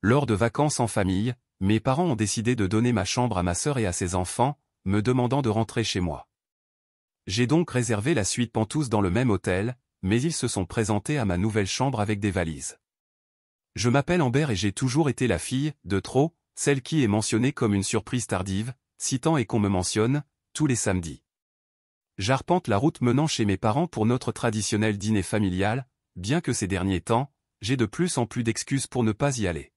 Lors de vacances en famille, mes parents ont décidé de donner ma chambre à ma sœur et à ses enfants, me demandant de rentrer chez moi. J'ai donc réservé la suite Penthouse dans le même hôtel, mais ils se sont présentés à ma nouvelle chambre avec des valises. Je m'appelle Amber et j'ai toujours été la fille de trop, celle qui est mentionnée comme une surprise tardive, si tant est qu'on me mentionne, tous les samedis. J'arpente la route menant chez mes parents pour notre traditionnel dîner familial, bien que ces derniers temps, j'ai de plus en plus d'excuses pour ne pas y aller.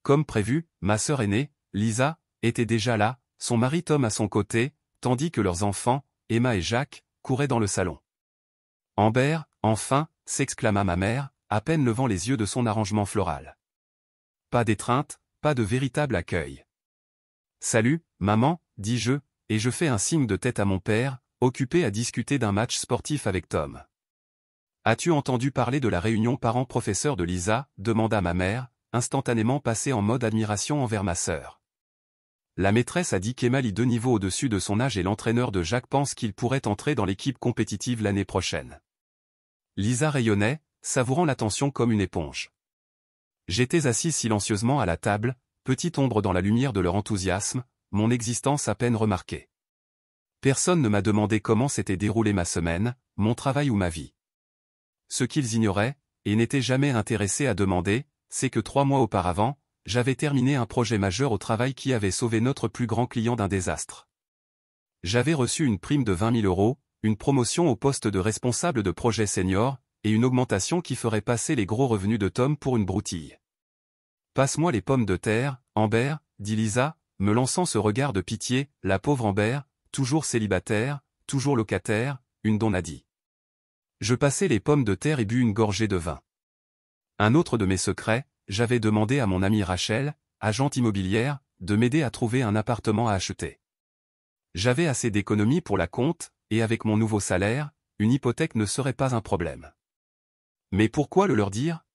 Comme prévu, ma sœur aînée, Lisa, était déjà là, son mari Tom à son côté, tandis que leurs enfants, Emma et Jacques, couraient dans le salon. « Amber, enfin !» s'exclama ma mère, à peine levant les yeux de son arrangement floral. Pas d'étreinte, pas de véritable accueil. « Salut, maman !» dis-je, et je fais un signe de tête à mon père, occupé à discuter d'un match sportif avec Tom. « As-tu entendu parler de la réunion parents-professeurs de Lisa ?» demanda ma mère, instantanément passée en mode admiration envers ma sœur. La maîtresse a dit qu'Emma lit 2 niveaux au-dessus de son âge et l'entraîneur de Jacques pense qu'il pourrait entrer dans l'équipe compétitive l'année prochaine. Lisa rayonnait, savourant l'attention comme une éponge. J'étais assise silencieusement à la table, petite ombre dans la lumière de leur enthousiasme, mon existence à peine remarquée. Personne ne m'a demandé comment s'était déroulée ma semaine, mon travail ou ma vie. Ce qu'ils ignoraient, et n'étaient jamais intéressés à demander, c'est que 3 mois auparavant, j'avais terminé un projet majeur au travail qui avait sauvé notre plus grand client d'un désastre. J'avais reçu une prime de 20 000 €, une promotion au poste de responsable de projet senior, et une augmentation qui ferait passer les gros revenus de Tom pour une broutille. « Passe-moi les pommes de terre, Amber » dit Lisa, me lançant ce regard de pitié, la pauvre Amber, toujours célibataire, toujours locataire, une donnadie. Je passai les pommes de terre et bus une gorgée de vin. Un autre de mes secrets, j'avais demandé à mon amie Rachel, agente immobilière, de m'aider à trouver un appartement à acheter. J'avais assez d'économies pour la compte, et avec mon nouveau salaire, une hypothèque ne serait pas un problème. Mais pourquoi le leur dire?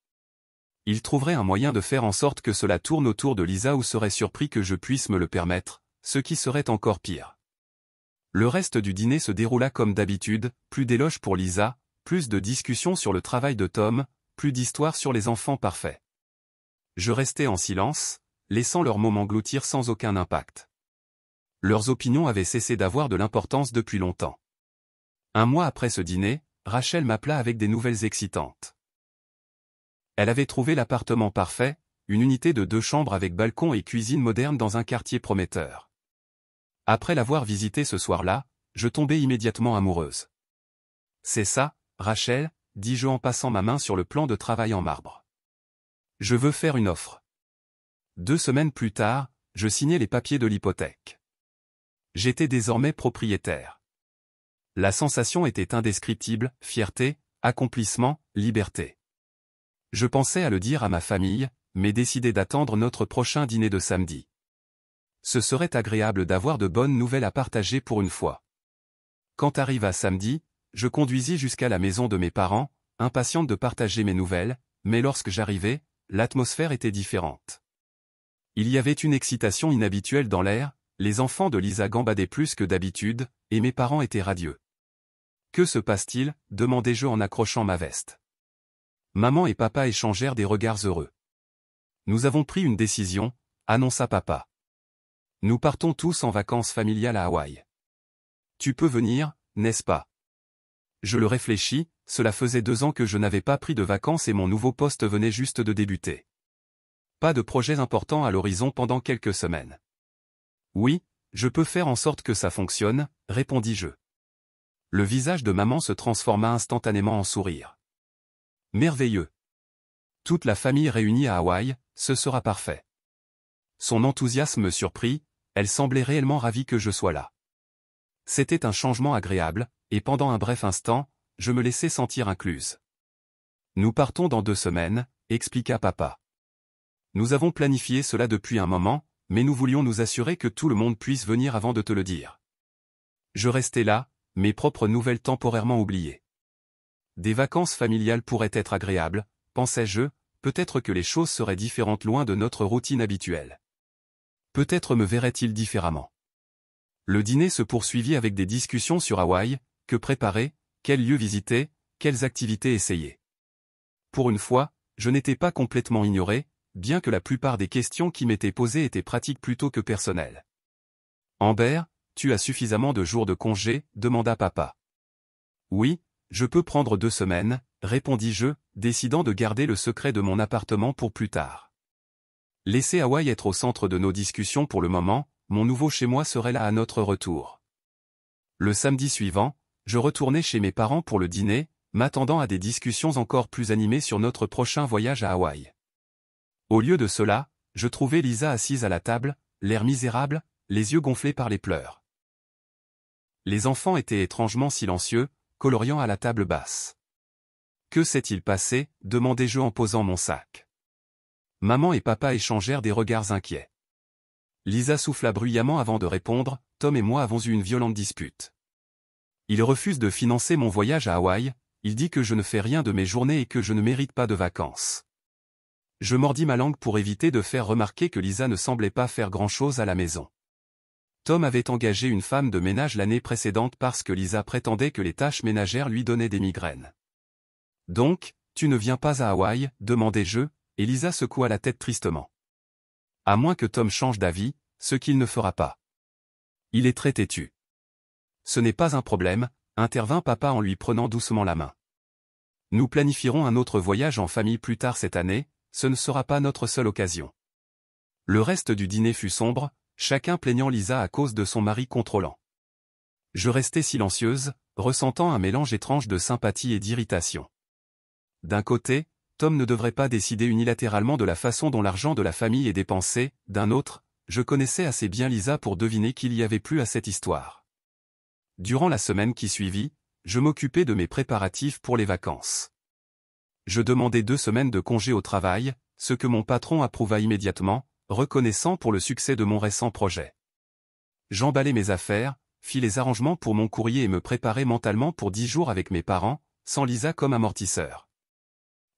Ils trouveraient un moyen de faire en sorte que cela tourne autour de Lisa ou seraient surpris que je puisse me le permettre, ce qui serait encore pire. Le reste du dîner se déroula comme d'habitude, plus d'éloges pour Lisa, plus de discussions sur le travail de Tom, plus d'histoires sur les enfants parfaits. Je restais en silence, laissant leurs mots m'engloutir sans aucun impact. Leurs opinions avaient cessé d'avoir de l'importance depuis longtemps. Un mois après ce dîner, Rachel m'appela avec des nouvelles excitantes. Elle avait trouvé l'appartement parfait, une unité de 2 chambres avec balcon et cuisine moderne dans un quartier prometteur. Après l'avoir visité ce soir-là, je tombais immédiatement amoureuse. « C'est ça, Rachel » dis-je en passant ma main sur le plan de travail en marbre. « Je veux faire une offre. » 2 semaines plus tard, je signais les papiers de l'hypothèque. J'étais désormais propriétaire. La sensation était indescriptible, fierté, accomplissement, liberté. Je pensais à le dire à ma famille, mais décidai d'attendre notre prochain dîner de samedi. Ce serait agréable d'avoir de bonnes nouvelles à partager pour une fois. Quand arriva samedi, je conduisis jusqu'à la maison de mes parents, impatiente de partager mes nouvelles, mais lorsque j'arrivai, l'atmosphère était différente. Il y avait une excitation inhabituelle dans l'air, les enfants de Lisa gambadaient plus que d'habitude, et mes parents étaient radieux. « Que se passe-t-il » demandai-je en accrochant ma veste. Maman et papa échangèrent des regards heureux. « Nous avons pris une décision » annonça papa. « Nous partons tous en vacances familiales à Hawaï. Tu peux venir, n'est-ce pas ?» Je le réfléchis, cela faisait 2 ans que je n'avais pas pris de vacances et mon nouveau poste venait juste de débuter. Pas de projet important à l'horizon pendant quelques semaines. « Oui, je peux faire en sorte que ça fonctionne » répondis-je. Le visage de maman se transforma instantanément en sourire. « Merveilleux. Toute la famille réunie à Hawaï, ce sera parfait. » Son enthousiasme me surprit, elle semblait réellement ravie que je sois là. C'était un changement agréable, et pendant un bref instant, je me laissai sentir incluse. « Nous partons dans 2 semaines, » expliqua papa. « Nous avons planifié cela depuis un moment, mais nous voulions nous assurer que tout le monde puisse venir avant de te le dire. » Je restais là, mes propres nouvelles temporairement oubliées. Des vacances familiales pourraient être agréables, pensais-je, peut-être que les choses seraient différentes loin de notre routine habituelle. Peut-être me verrait-il différemment. Le dîner se poursuivit avec des discussions sur Hawaï, que préparer, quels lieux visiter, quelles activités essayer. Pour une fois, je n'étais pas complètement ignoré, bien que la plupart des questions qui m'étaient posées étaient pratiques plutôt que personnelles. Amber, tu as suffisamment de jours de congé, demanda papa. Oui, je peux prendre 2 semaines, répondis-je, décidant de garder le secret de mon appartement pour plus tard. Laissez Hawaï être au centre de nos discussions pour le moment, mon nouveau chez moi serait là à notre retour. Le samedi suivant, je retournai chez mes parents pour le dîner, m'attendant à des discussions encore plus animées sur notre prochain voyage à Hawaï. Au lieu de cela, je trouvai Lisa assise à la table, l'air misérable, les yeux gonflés par les pleurs. Les enfants étaient étrangement silencieux, coloriant à la table basse. Que s'est-il passé, demandai-je en posant mon sac. Maman et papa échangèrent des regards inquiets. Lisa souffla bruyamment avant de répondre, Tom et moi avons eu une violente dispute. Il refuse de financer mon voyage à Hawaï, il dit que je ne fais rien de mes journées et que je ne mérite pas de vacances. Je mordis ma langue pour éviter de faire remarquer que Lisa ne semblait pas faire grand-chose à la maison. Tom avait engagé une femme de ménage l'année précédente parce que Lisa prétendait que les tâches ménagères lui donnaient des migraines. Donc, tu ne viens pas à Hawaï, demandai-je, et Lisa secoua la tête tristement. À moins que Tom change d'avis, ce qu'il ne fera pas. Il est très têtu. Ce n'est pas un problème, intervint papa en lui prenant doucement la main. Nous planifierons un autre voyage en famille plus tard cette année, ce ne sera pas notre seule occasion. Le reste du dîner fut sombre, chacun plaignant Lisa à cause de son mari contrôlant. Je restai silencieuse, ressentant un mélange étrange de sympathie et d'irritation. D'un côté, Tom ne devrait pas décider unilatéralement de la façon dont l'argent de la famille est dépensé, d'un autre, je connaissais assez bien Lisa pour deviner qu'il y avait plus à cette histoire. Durant la semaine qui suivit, je m'occupais de mes préparatifs pour les vacances. Je demandai 2 semaines de congé au travail, ce que mon patron approuva immédiatement, reconnaissant pour le succès de mon récent projet. J'emballai mes affaires, fis les arrangements pour mon courrier et me préparai mentalement pour 10 jours avec mes parents, sans Lisa comme amortisseur.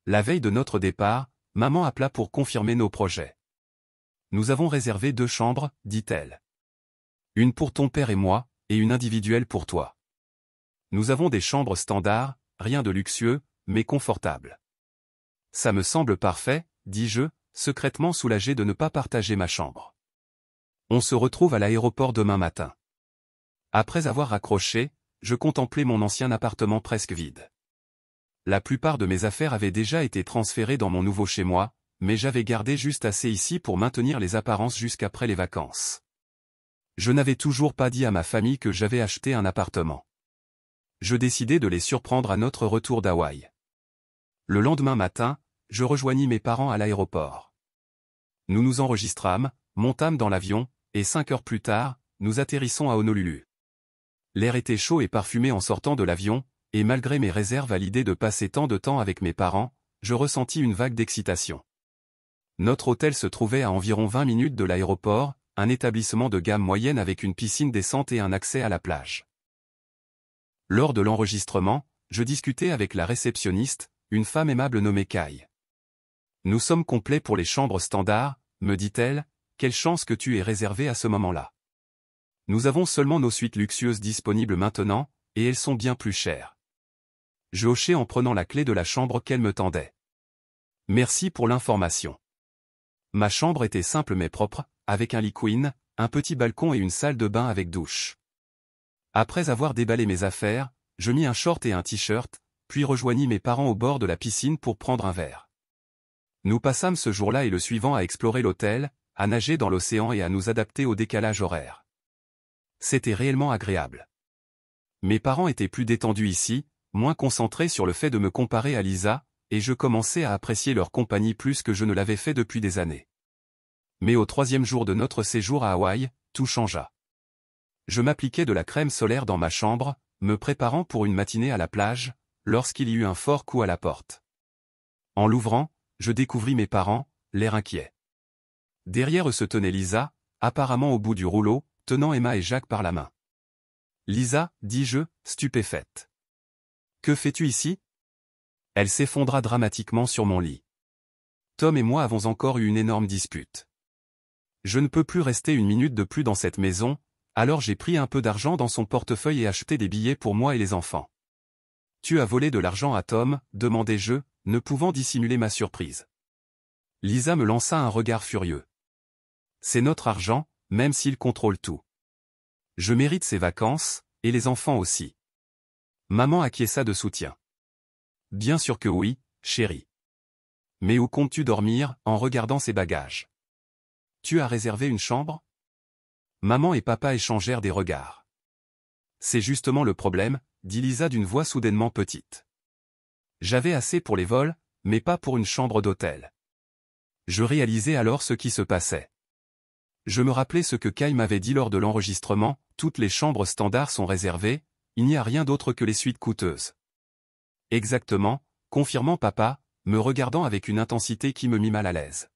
La veille de notre départ, maman appela pour confirmer nos projets. Nous avons réservé 2 chambres, dit-elle. Une pour ton père et moi, et une individuelle pour toi. Nous avons des chambres standards, rien de luxueux, mais confortables. Ça me semble parfait, dis-je, secrètement soulagé de ne pas partager ma chambre. On se retrouve à l'aéroport demain matin. Après avoir raccroché, je contemplais mon ancien appartement presque vide. La plupart de mes affaires avaient déjà été transférées dans mon nouveau chez-moi, mais j'avais gardé juste assez ici pour maintenir les apparences jusqu'après les vacances. Je n'avais toujours pas dit à ma famille que j'avais acheté un appartement. Je décidai de les surprendre à notre retour d'Hawaï. Le lendemain matin, je rejoignis mes parents à l'aéroport. Nous nous enregistrâmes, montâmes dans l'avion, et 5 heures plus tard, nous atterrissons à Honolulu. L'air était chaud et parfumé en sortant de l'avion, et malgré mes réserves à l'idée de passer tant de temps avec mes parents, je ressentis une vague d'excitation. Notre hôtel se trouvait à environ 20 minutes de l'aéroport, un établissement de gamme moyenne avec une piscine décente et un accès à la plage. Lors de l'enregistrement, je discutais avec la réceptionniste, une femme aimable nommée Kai. « Nous sommes complets pour les chambres standards, me dit-elle, quelle chance que tu aies réservé à ce moment-là. Nous avons seulement nos suites luxueuses disponibles maintenant, et elles sont bien plus chères. » Je hochai en prenant la clé de la chambre qu'elle me tendait. « Merci pour l'information. » Ma chambre était simple mais propre, avec un lit queen, un petit balcon et une salle de bain avec douche. Après avoir déballé mes affaires, je mis un short et un t-shirt, puis rejoignis mes parents au bord de la piscine pour prendre un verre. Nous passâmes ce jour-là et le suivant à explorer l'hôtel, à nager dans l'océan et à nous adapter au décalage horaire. C'était réellement agréable. Mes parents étaient plus détendus ici, moins concentrés sur le fait de me comparer à Lisa, et je commençais à apprécier leur compagnie plus que je ne l'avais fait depuis des années. Mais au 3e jour de notre séjour à Hawaï, tout changea. Je m'appliquais de la crème solaire dans ma chambre, me préparant pour une matinée à la plage, lorsqu'il y eut un fort coup à la porte. En l'ouvrant, je découvris mes parents, l'air inquiets. Derrière eux se tenait Lisa, apparemment au bout du rouleau, tenant Emma et Jacques par la main. « Lisa, dis-je, stupéfaite. Que fais-tu ici ?» Elle s'effondra dramatiquement sur mon lit. Tom et moi avons encore eu une énorme dispute. Je ne peux plus rester une minute de plus dans cette maison, alors j'ai pris un peu d'argent dans son portefeuille et acheté des billets pour moi et les enfants. « Tu as volé de l'argent à Tom ?» demandai-je, ne pouvant dissimuler ma surprise. Lisa me lança un regard furieux. C'est notre argent, même s'il contrôle tout. Je mérite ces vacances, et les enfants aussi. Maman acquiesça de soutien. Bien sûr que oui, chérie. Mais où comptes-tu dormir, en regardant ces bagages? Tu as réservé une chambre? Maman et papa échangèrent des regards. C'est justement le problème, dit Lisa d'une voix soudainement petite. J'avais assez pour les vols, mais pas pour une chambre d'hôtel. Je réalisais alors ce qui se passait. Je me rappelais ce que Kai m'avait dit lors de l'enregistrement, toutes les chambres standards sont réservées, il n'y a rien d'autre que les suites coûteuses. Exactement, confirmant papa, me regardant avec une intensité qui me mit mal à l'aise.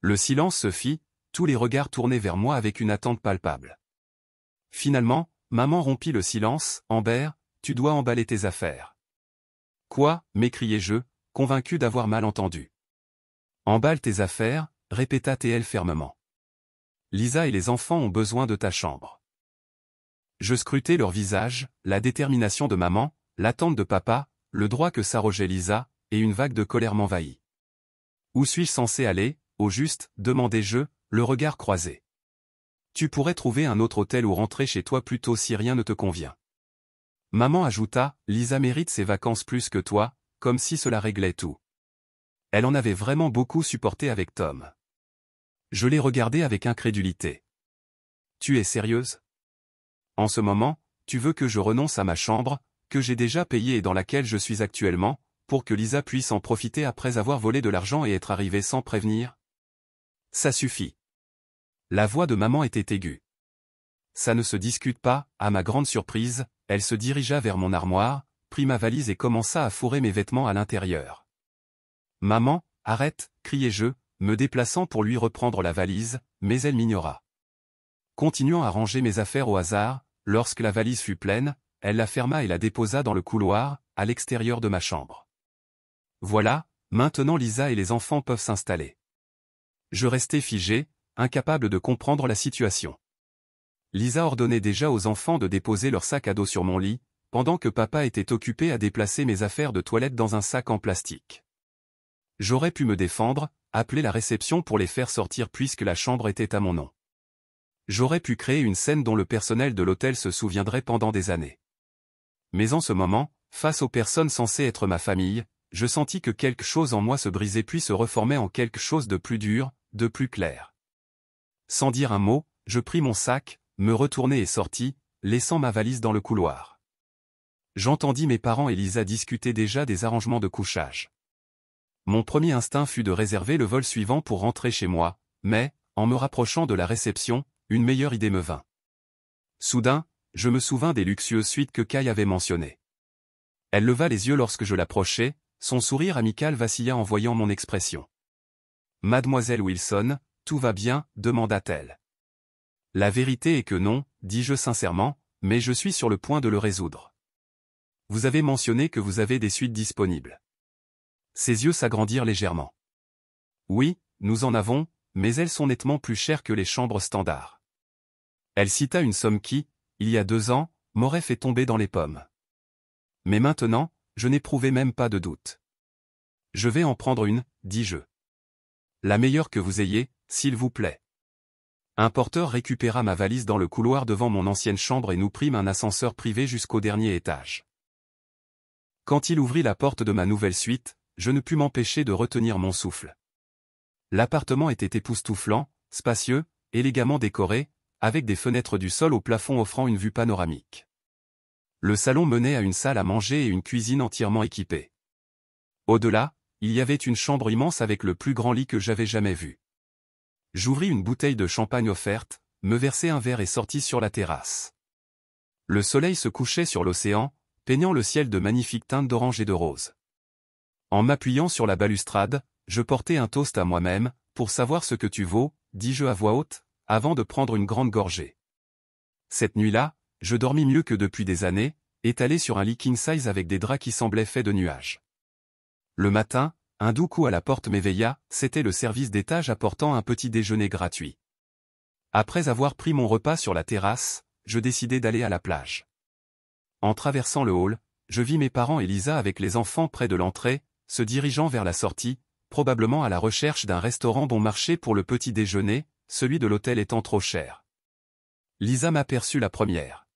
Le silence se fit, tous les regards tournés vers moi avec une attente palpable. Finalement, maman rompit le silence, « Amber, tu dois emballer tes affaires. » Quoi, m'écriai-je, convaincu d'avoir mal entendu. Emballe tes affaires, répéta TL fermement. Lisa et les enfants ont besoin de ta chambre. Je scrutais leur visage, la détermination de maman, l'attente de papa, le droit que s'arrogeait Lisa, et une vague de colère m'envahit. Où suis-je censé aller, au juste, demandai-je, le regard croisé. Tu pourrais trouver un autre hôtel ou rentrer chez toi plus tôt si rien ne te convient. Maman ajouta, Lisa mérite ses vacances plus que toi, comme si cela réglait tout. Elle en avait vraiment beaucoup supporté avec Tom. Je l'ai regardée avec incrédulité. Tu es sérieuse? En ce moment, tu veux que je renonce à ma chambre, que j'ai déjà payée et dans laquelle je suis actuellement, pour que Lisa puisse en profiter après avoir volé de l'argent et être arrivée sans prévenir? Ça suffit. La voix de maman était aiguë. Ça ne se discute pas, à ma grande surprise, elle se dirigea vers mon armoire, prit ma valise et commença à fourrer mes vêtements à l'intérieur. Maman, arrête, criai-je, me déplaçant pour lui reprendre la valise, mais elle m'ignora. Continuant à ranger mes affaires au hasard, lorsque la valise fut pleine, elle la ferma et la déposa dans le couloir, à l'extérieur de ma chambre. Voilà, maintenant Lisa et les enfants peuvent s'installer. Je restais figé, incapable de comprendre la situation. Lisa ordonnait déjà aux enfants de déposer leur sac à dos sur mon lit, pendant que papa était occupé à déplacer mes affaires de toilette dans un sac en plastique. J'aurais pu me défendre, appeler la réception pour les faire sortir puisque la chambre était à mon nom. J'aurais pu créer une scène dont le personnel de l'hôtel se souviendrait pendant des années. Mais en ce moment, face aux personnes censées être ma famille, je sentis que quelque chose en moi se brisait puis se reformait en quelque chose de plus dur, de plus clair. Sans dire un mot, je pris mon sac, me retournai et sortis, laissant ma valise dans le couloir. J'entendis mes parents et Lisa discuter déjà des arrangements de couchage. Mon premier instinct fut de réserver le vol suivant pour rentrer chez moi, mais, en me rapprochant de la réception, une meilleure idée me vint. Soudain, je me souvins des luxueuses suites que Kai avait mentionnées. Elle leva les yeux lorsque je l'approchai, son sourire amical vacilla en voyant mon expression. « Mademoiselle Wilson, tout va bien ?» demanda-t-elle. « La vérité est que non, dis-je sincèrement, mais je suis sur le point de le résoudre. Vous avez mentionné que vous avez des suites disponibles. » Ses yeux s'agrandirent légèrement. « Oui, nous en avons, mais elles sont nettement plus chères que les chambres standards. » Elle cita une somme qui, il y a 2 ans, m'aurait fait tomber dans les pommes. Mais maintenant, je n'éprouvais même pas de doute. « Je vais en prendre une, dis-je. La meilleure que vous ayez, s'il vous plaît. » Un porteur récupéra ma valise dans le couloir devant mon ancienne chambre et nous prîmes un ascenseur privé jusqu'au dernier étage. Quand il ouvrit la porte de ma nouvelle suite, je ne pus m'empêcher de retenir mon souffle. L'appartement était époustouflant, spacieux, élégamment décoré, avec des fenêtres du sol au plafond offrant une vue panoramique. Le salon menait à une salle à manger et une cuisine entièrement équipée. Au-delà, il y avait une chambre immense avec le plus grand lit que j'avais jamais vu. J'ouvris une bouteille de champagne offerte, me versai un verre et sortis sur la terrasse. Le soleil se couchait sur l'océan, peignant le ciel de magnifiques teintes d'orange et de rose. En m'appuyant sur la balustrade, je portais un toast à moi-même, pour savoir ce que tu vaux, dis-je à voix haute, avant de prendre une grande gorgée. Cette nuit-là, je dormis mieux que depuis des années, étalé sur un lit king size avec des draps qui semblaient faits de nuages. Le matin, un doux coup à la porte m'éveilla, c'était le service d'étage apportant un petit déjeuner gratuit. Après avoir pris mon repas sur la terrasse, je décidai d'aller à la plage. En traversant le hall, je vis mes parents et Lisa avec les enfants près de l'entrée, se dirigeant vers la sortie, probablement à la recherche d'un restaurant bon marché pour le petit déjeuner, celui de l'hôtel étant trop cher. Lisa m'aperçut la première.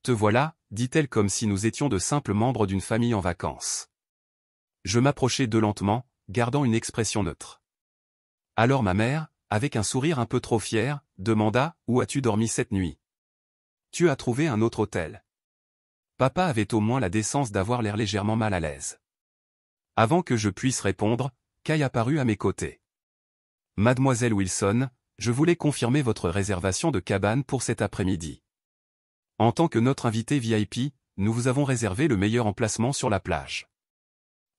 Te voilà, dit-elle comme si nous étions de simples membres d'une famille en vacances. Je m'approchai d'eux lentement, gardant une expression neutre. Alors ma mère, avec un sourire un peu trop fier, demanda « Où as-tu dormi cette nuit ?»« Tu as trouvé un autre hôtel. » Papa avait au moins la décence d'avoir l'air légèrement mal à l'aise. Avant que je puisse répondre, Kay apparut à mes côtés. « Mademoiselle Wilson, je voulais confirmer votre réservation de cabane pour cet après-midi. En tant que notre invité VIP, nous vous avons réservé le meilleur emplacement sur la plage. »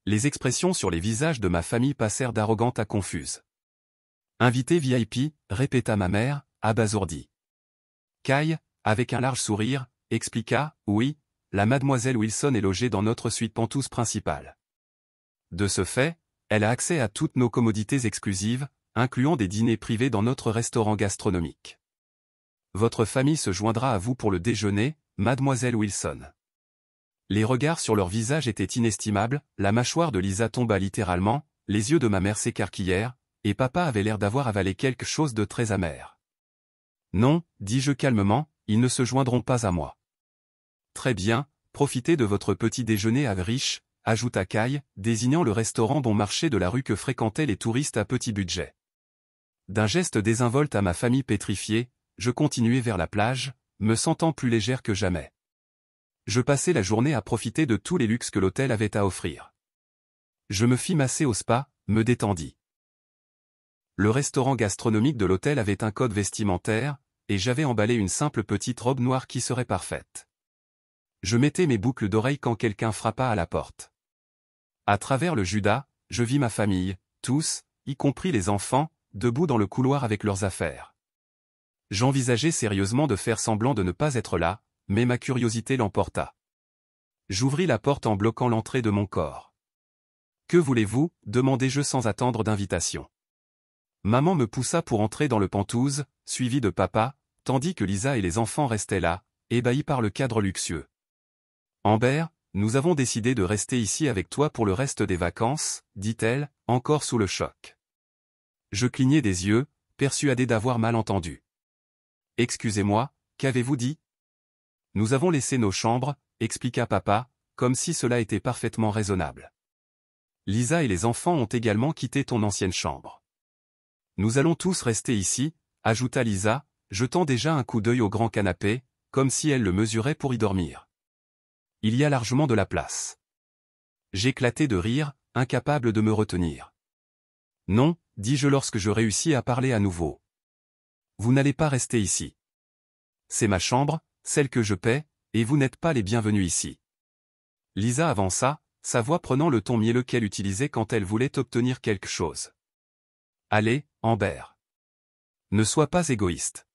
Les expressions sur les visages de ma famille passèrent d'arrogantes à confuses. « Invité VIP » répéta ma mère, abasourdie. Kay, avec un large sourire, expliqua « Oui, la mademoiselle Wilson est logée dans notre suite Pentouse principale. De ce fait, elle a accès à toutes nos commodités exclusives, incluant des dîners privés dans notre restaurant gastronomique. Votre famille se joindra à vous pour le déjeuner, mademoiselle Wilson. » Les regards sur leur visage étaient inestimables, la mâchoire de Lisa tomba littéralement, les yeux de ma mère s'écarquillèrent, et papa avait l'air d'avoir avalé quelque chose de très amer. « Non, dis-je calmement, ils ne se joindront pas à moi. »« Très bien, profitez de votre petit déjeuner à riche, » ajouta Kay, désignant le restaurant bon marché de la rue que fréquentaient les touristes à petit budget. D'un geste désinvolte à ma famille pétrifiée, je continuai vers la plage, me sentant plus légère que jamais. Je passai la journée à profiter de tous les luxes que l'hôtel avait à offrir. Je me fis masser au spa, me détendis. Le restaurant gastronomique de l'hôtel avait un code vestimentaire, et j'avais emballé une simple petite robe noire qui serait parfaite. Je mettais mes boucles d'oreilles quand quelqu'un frappa à la porte. À travers le Judas, je vis ma famille, tous, y compris les enfants, debout dans le couloir avec leurs affaires. J'envisageais sérieusement de faire semblant de ne pas être là, mais ma curiosité l'emporta. J'ouvris la porte en bloquant l'entrée de mon corps. « Que voulez-vous » demandai-je sans attendre d'invitation. Maman me poussa pour entrer dans le Pentouse, suivi de papa, tandis que Lisa et les enfants restaient là, ébahis par le cadre luxueux. « Amber, nous avons décidé de rester ici avec toi pour le reste des vacances, » dit-elle, encore sous le choc. Je clignai des yeux, persuadé d'avoir mal entendu. « Excusez-moi, qu'avez-vous dit ? » « Nous avons laissé nos chambres, » expliqua papa, comme si cela était parfaitement raisonnable. « Lisa et les enfants ont également quitté ton ancienne chambre. »« Nous allons tous rester ici, » ajouta Lisa, jetant déjà un coup d'œil au grand canapé, comme si elle le mesurait pour y dormir. « Il y a largement de la place. » J'éclatai de rire, incapable de me retenir. « Non, » dis-je lorsque je réussis à parler à nouveau. « Vous n'allez pas rester ici. C'est ma chambre, celle que je paie, et vous n'êtes pas les bienvenus ici. » Lisa avança, sa voix prenant le ton mielleux qu'elle utilisait quand elle voulait obtenir quelque chose. « Allez, Amber. Ne sois pas égoïste.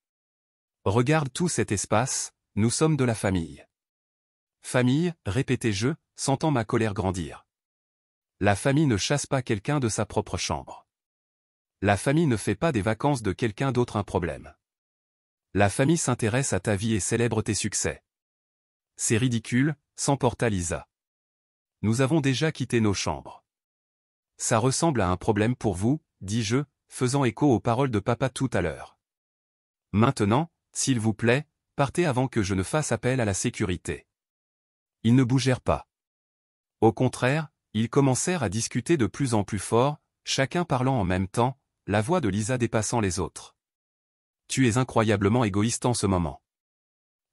Regarde tout cet espace, nous sommes de la famille. » « Famille, » répétai-je, sentant ma colère grandir. La famille ne chasse pas quelqu'un de sa propre chambre. La famille ne fait pas des vacances de quelqu'un d'autre un problème. La famille s'intéresse à ta vie et célèbre tes succès. C'est ridicule, s'emporta Lisa. Nous avons déjà quitté nos chambres. Ça ressemble à un problème pour vous, dis-je, faisant écho aux paroles de papa tout à l'heure. Maintenant, s'il vous plaît, partez avant que je ne fasse appel à la sécurité. Ils ne bougèrent pas. Au contraire, ils commencèrent à discuter de plus en plus fort, chacun parlant en même temps, la voix de Lisa dépassant les autres. Tu es incroyablement égoïste en ce moment.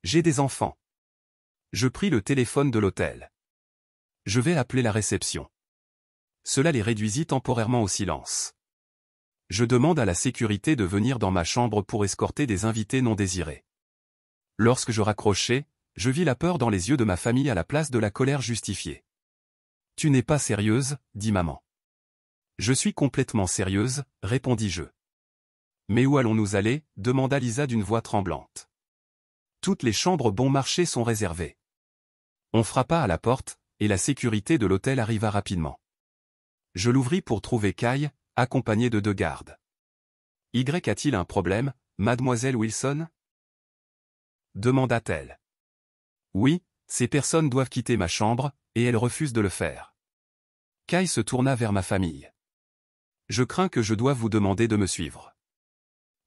J'ai des enfants. Je pris le téléphone de l'hôtel. Je vais appeler la réception. Cela les réduisit temporairement au silence. Je demande à la sécurité de venir dans ma chambre pour escorter des invités non désirés. Lorsque je raccrochai, je vis la peur dans les yeux de ma famille à la place de la colère justifiée. « Tu n'es pas sérieuse, » dit maman. « Je suis complètement sérieuse, » répondis-je. « Mais où allons-nous aller » demanda Lisa d'une voix tremblante. « Toutes les chambres bon marché sont réservées. » On frappa à la porte, et la sécurité de l'hôtel arriva rapidement. Je l'ouvris pour trouver Kay, accompagné de 2 gardes. « Y a-t-il un problème, mademoiselle Wilson ?» demanda-t-elle. « Oui, ces personnes doivent quitter ma chambre, et elles refusent de le faire. » Kay se tourna vers ma famille. Je crains que je doive vous demander de me suivre.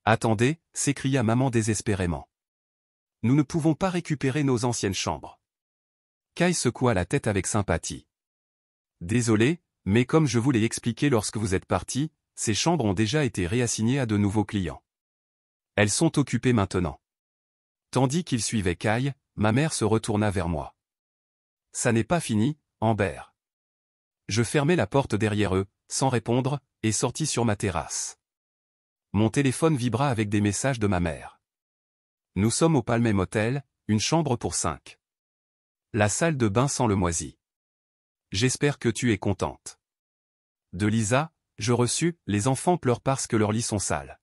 Attendez, s'écria maman désespérément. Nous ne pouvons pas récupérer nos anciennes chambres. Kai secoua la tête avec sympathie. Désolé, mais comme je vous l'ai expliqué lorsque vous êtes parti, ces chambres ont déjà été réassignées à de nouveaux clients. Elles sont occupées maintenant. Tandis qu'il suivait Kai, ma mère se retourna vers moi. Ça n'est pas fini, Amber. Je fermai la porte derrière eux, sans répondre, et sortis sur ma terrasse. Mon téléphone vibra avec des messages de ma mère. Nous sommes au Palmet Motel, une chambre pour 5. La salle de bain sent le moisi. J'espère que tu es contente. De Lisa, je reçus, les enfants pleurent parce que leurs lits sont sales.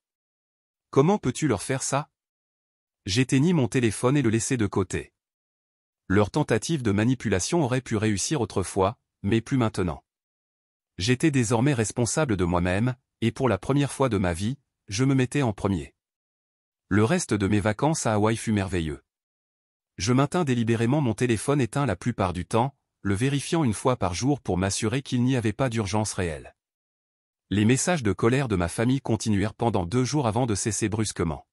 Comment peux-tu leur faire ça? J'éteignis mon téléphone et le laissai de côté. Leur tentative de manipulation aurait pu réussir autrefois, mais plus maintenant. J'étais désormais responsable de moi-même, et pour la première fois de ma vie, je me mettais en premier. Le reste de mes vacances à Hawaï fut merveilleux. Je maintins délibérément mon téléphone éteint la plupart du temps, le vérifiant une fois par jour pour m'assurer qu'il n'y avait pas d'urgence réelle. Les messages de colère de ma famille continuèrent pendant 2 jours avant de cesser brusquement.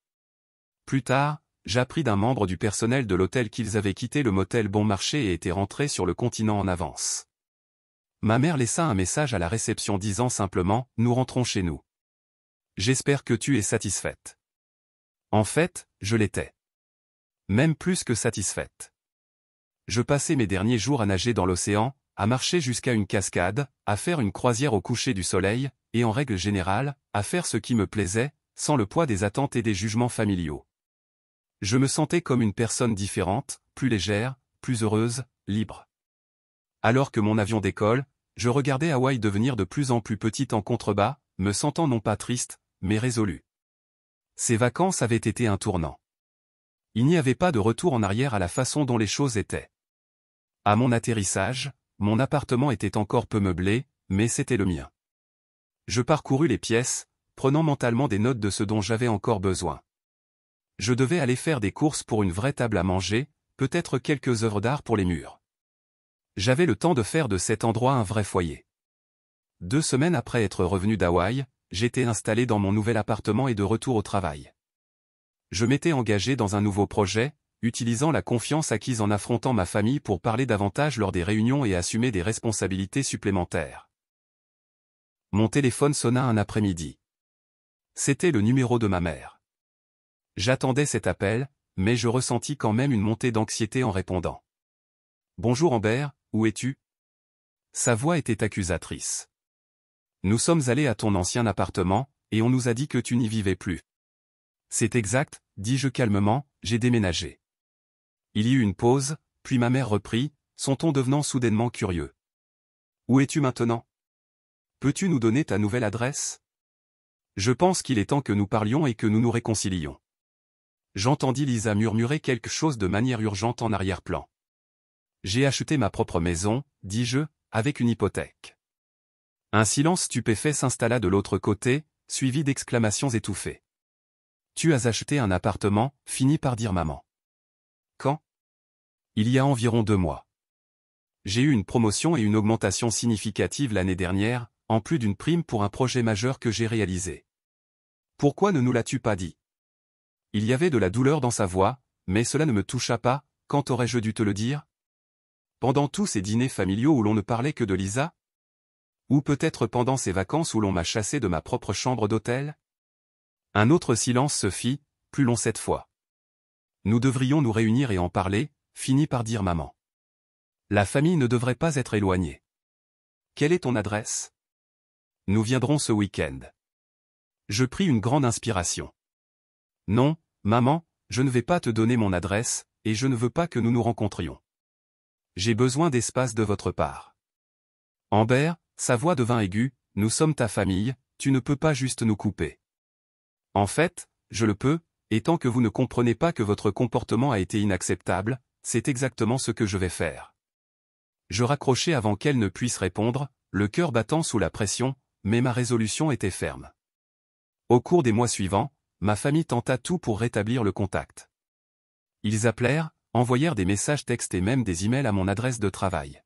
Plus tard, j'appris d'un membre du personnel de l'hôtel qu'ils avaient quitté le motel bon marché et étaient rentrés sur le continent en avance. Ma mère laissa un message à la réception disant simplement « Nous rentrons chez nous. J'espère que tu es satisfaite. » En fait, je l'étais. Même plus que satisfaite. Je passais mes derniers jours à nager dans l'océan, à marcher jusqu'à une cascade, à faire une croisière au coucher du soleil, et en règle générale, à faire ce qui me plaisait, sans le poids des attentes et des jugements familiaux. Je me sentais comme une personne différente, plus légère, plus heureuse, libre. Alors que mon avion décolle, je regardais Hawaï devenir de plus en plus petite en contrebas, me sentant non pas triste, mais résolu. Ces vacances avaient été un tournant. Il n'y avait pas de retour en arrière à la façon dont les choses étaient. À mon atterrissage, mon appartement était encore peu meublé, mais c'était le mien. Je parcourus les pièces, prenant mentalement des notes de ce dont j'avais encore besoin. Je devais aller faire des courses pour une vraie table à manger, peut-être quelques œuvres d'art pour les murs. J'avais le temps de faire de cet endroit un vrai foyer. 2 semaines après être revenu d'Hawaï, j'étais installé dans mon nouvel appartement et de retour au travail. Je m'étais engagé dans un nouveau projet, utilisant la confiance acquise en affrontant ma famille pour parler davantage lors des réunions et assumer des responsabilités supplémentaires. Mon téléphone sonna un après-midi. C'était le numéro de ma mère. J'attendais cet appel, mais je ressentis quand même une montée d'anxiété en répondant. « Bonjour Amber, où es-tu » Sa voix était accusatrice. « Nous sommes allés à ton ancien appartement, et on nous a dit que tu n'y vivais plus. » C'est exact, dis-je calmement, j'ai déménagé. Il y eut une pause, puis ma mère reprit, son ton devenant soudainement curieux. Où es-tu maintenant? Peux-tu nous donner ta nouvelle adresse? Je pense qu'il est temps que nous parlions et que nous nous réconcilions. J'entendis Lisa murmurer quelque chose de manière urgente en arrière-plan. J'ai acheté ma propre maison, dis-je, avec une hypothèque. Un silence stupéfait s'installa de l'autre côté, suivi d'exclamations étouffées. Tu as acheté un appartement, finit par dire maman. Quand? Il y a environ 2 mois. J'ai eu une promotion et une augmentation significative l'année dernière, en plus d'une prime pour un projet majeur que j'ai réalisé. Pourquoi ne nous l'as-tu pas dit? Il y avait de la douleur dans sa voix, mais cela ne me toucha pas, quand aurais-je dû te le dire? Pendant tous ces dîners familiaux où l'on ne parlait que de Lisa? Ou peut-être pendant ces vacances où l'on m'a chassé de ma propre chambre d'hôtel? Un autre silence se fit, plus long cette fois. Nous devrions nous réunir et en parler, finit par dire maman. La famille ne devrait pas être éloignée. Quelle est ton adresse? Nous viendrons ce week-end. Je pris une grande inspiration. Non, maman, je ne vais pas te donner mon adresse, et je ne veux pas que nous nous rencontrions. J'ai besoin d'espace de votre part. Amber, sa voix devint aiguë, nous sommes ta famille, tu ne peux pas juste nous couper. En fait, je le peux, et tant que vous ne comprenez pas que votre comportement a été inacceptable, c'est exactement ce que je vais faire. Je raccrochai avant qu'elle ne puisse répondre, le cœur battant sous la pression, mais ma résolution était ferme. Au cours des mois suivants, ma famille tenta tout pour rétablir le contact. Ils appelèrent, envoyèrent des messages textes et même des emails à mon adresse de travail.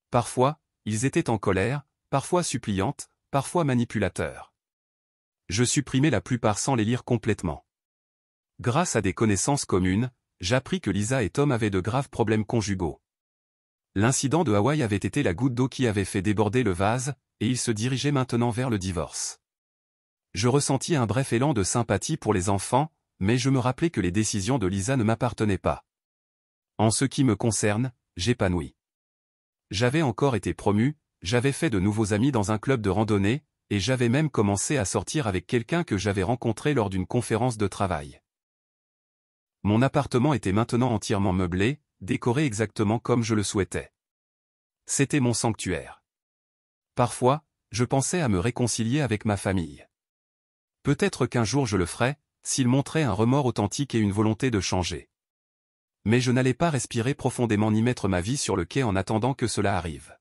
Parfois, ils étaient en colère, parfois suppliantes, parfois manipulateurs. Je supprimais la plupart sans les lire complètement. Grâce à des connaissances communes, j'appris que Lisa et Tom avaient de graves problèmes conjugaux. L'incident de Hawaï avait été la goutte d'eau qui avait fait déborder le vase, et ils se dirigeaient maintenant vers le divorce. Je ressentis un bref élan de sympathie pour les enfants, mais je me rappelais que les décisions de Lisa ne m'appartenaient pas. En ce qui me concerne, j'épanouis. J'avais encore été promu, j'avais fait de nouveaux amis dans un club de randonnée, et j'avais même commencé à sortir avec quelqu'un que j'avais rencontré lors d'une conférence de travail. Mon appartement était maintenant entièrement meublé, décoré exactement comme je le souhaitais. C'était mon sanctuaire. Parfois, je pensais à me réconcilier avec ma famille. Peut-être qu'un jour je le ferais, s'ils montraient un remords authentique et une volonté de changer. Mais je n'allais pas respirer profondément ni mettre ma vie sur le quai en attendant que cela arrive.